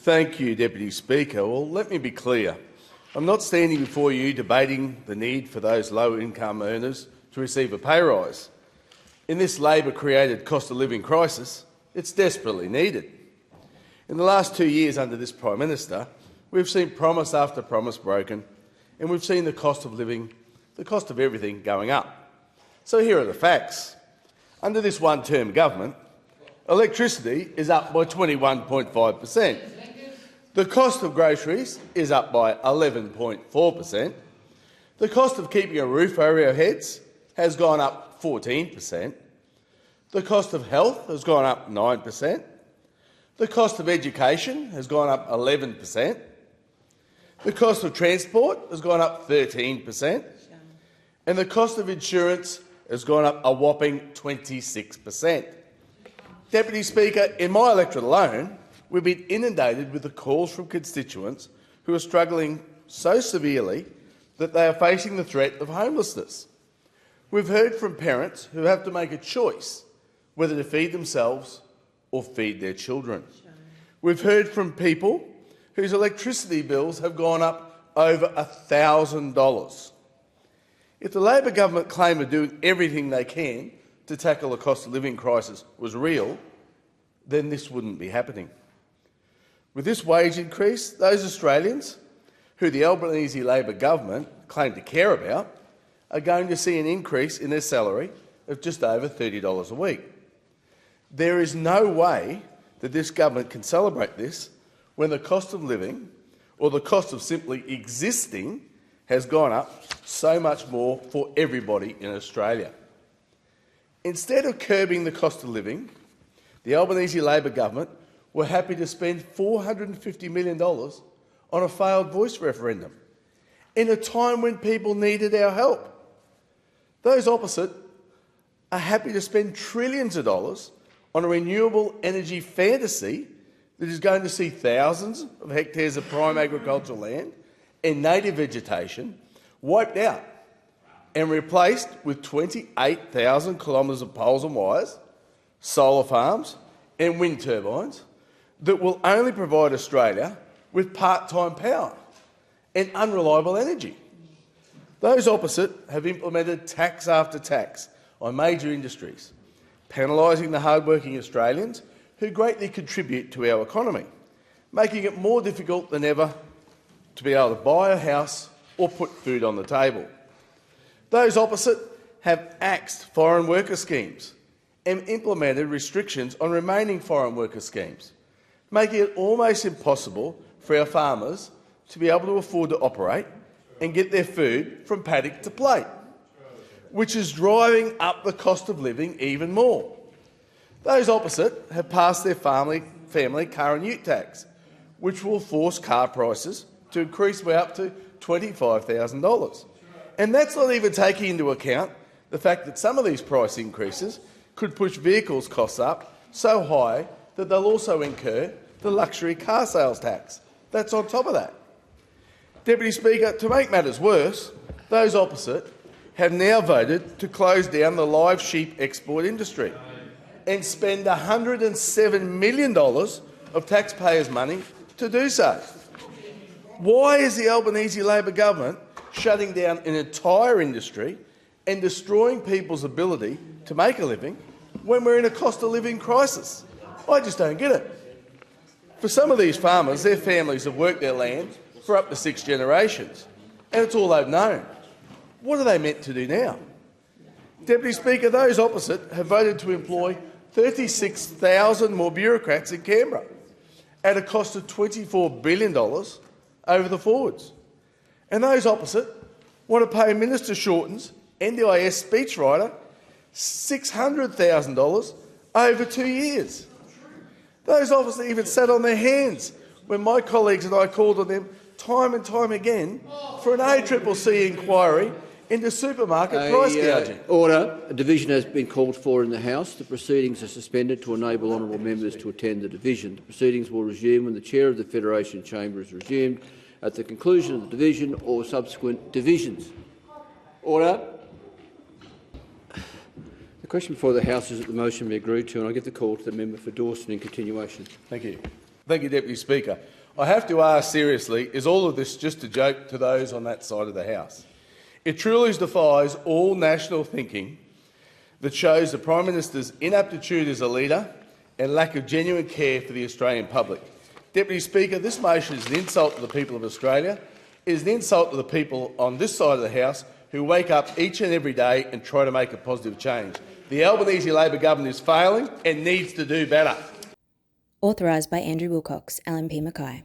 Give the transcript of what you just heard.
Thank you, Deputy Speaker. Well, let me be clear. I'm not standing before you debating the need for those low-income earners to receive a pay rise. In this Labor-created cost-of-living crisis, it's desperately needed. In the last 2 years under this Prime Minister, we've seen promise after promise broken, and we've seen the cost of living, the cost of everything going up. So here are the facts. Under this one-term government, electricity is up by 21.5%. The cost of groceries is up by 11.4%. The cost of keeping a roof over our heads has gone up 14%. The cost of health has gone up 9%. The cost of education has gone up 11%. The cost of transport has gone up 13%. And the cost of insurance has gone up a whopping 26%. Deputy Speaker, in my electorate alone, we've been inundated with the calls from constituents who are struggling so severely that they are facing the threat of homelessness. We've heard from parents who have to make a choice whether to feed themselves or feed their children. We've heard from people whose electricity bills have gone up over $1,000. If the Labor government claim of doing everything they can to tackle the cost of living crisis was real, then this wouldn't be happening. With this wage increase, those Australians who the Albanese Labor government claim to care about are going to see an increase in their salary of just over $30 a week. There is no way that this government can celebrate this when the cost of living, or the cost of simply existing, has gone up so much more for everybody in Australia. Instead of curbing the cost of living, the Albanese Labor government were happy to spend $450 million on a failed voice referendum in a time when people needed our help. Those opposite are happy to spend trillions of dollars on a renewable energy fantasy that is going to see thousands of hectares of prime agricultural land and native vegetation wiped out and replaced with 28,000 kilometres of poles and wires, solar farms and wind turbines that will only provide Australia with part-time power and unreliable energy. Those opposite have implemented tax after tax on major industries, penalising the hard-working Australians who greatly contribute to our economy, making it more difficult than ever to be able to buy a house or put food on the table. Those opposite have axed foreign worker schemes and implemented restrictions on remaining foreign worker schemes, making it almost impossible for our farmers to be able to afford to operate and get their food from paddock to plate, which is driving up the cost of living even more. Those opposite have passed their family car and ute tax, which will force car prices to increase by up to $25,000. And that's not even taking into account the fact that some of these price increases could push vehicles costs up so high that they'll also incur the luxury car sales tax. That's on top of that. Deputy Speaker, to make matters worse, those opposite have now voted to close down the live sheep export industry and spend $107 million of taxpayers' money to do so. Why is the Albanese Labor government shutting down an entire industry and destroying people's ability to make a living when we're in a cost-of-living crisis? I just don't get it. For some of these farmers, their families have worked their land for up to 6 generations, and it's all they've known. What are they meant to do now? Deputy Speaker, those opposite have voted to employ 36,000 more bureaucrats in Canberra at a cost of $24 billion over the forwards. And those opposite want to pay Minister Shorten's NDIS speechwriter $600,000 over 2 years. Those opposite even sat on their hands when my colleagues and I called on them time and time again for an ACCC inquiry into supermarket price gouging. Order. A division has been called for in the House. The proceedings are suspended to enable honourable members to attend the division. The proceedings will resume when the Chair of the Federation Chamber is resumed at the conclusion of the division or subsequent divisions. Order. The question before the House is that the motion be agreed to, and I give the call to the member for Dawson in continuation. Thank you. Thank you, Deputy Speaker. I have to ask seriously, is all of this just a joke to those on that side of the House? It truly defies all national thinking that shows the Prime Minister's inaptitude as a leader and lack of genuine care for the Australian public. Deputy Speaker, this motion is an insult to the people of Australia. It is an insult to the people on this side of the House who wake up each and every day and try to make a positive change. The Albanese Labor government is failing and needs to do better. Authorised by Andrew Wilcox, LNP Mackay.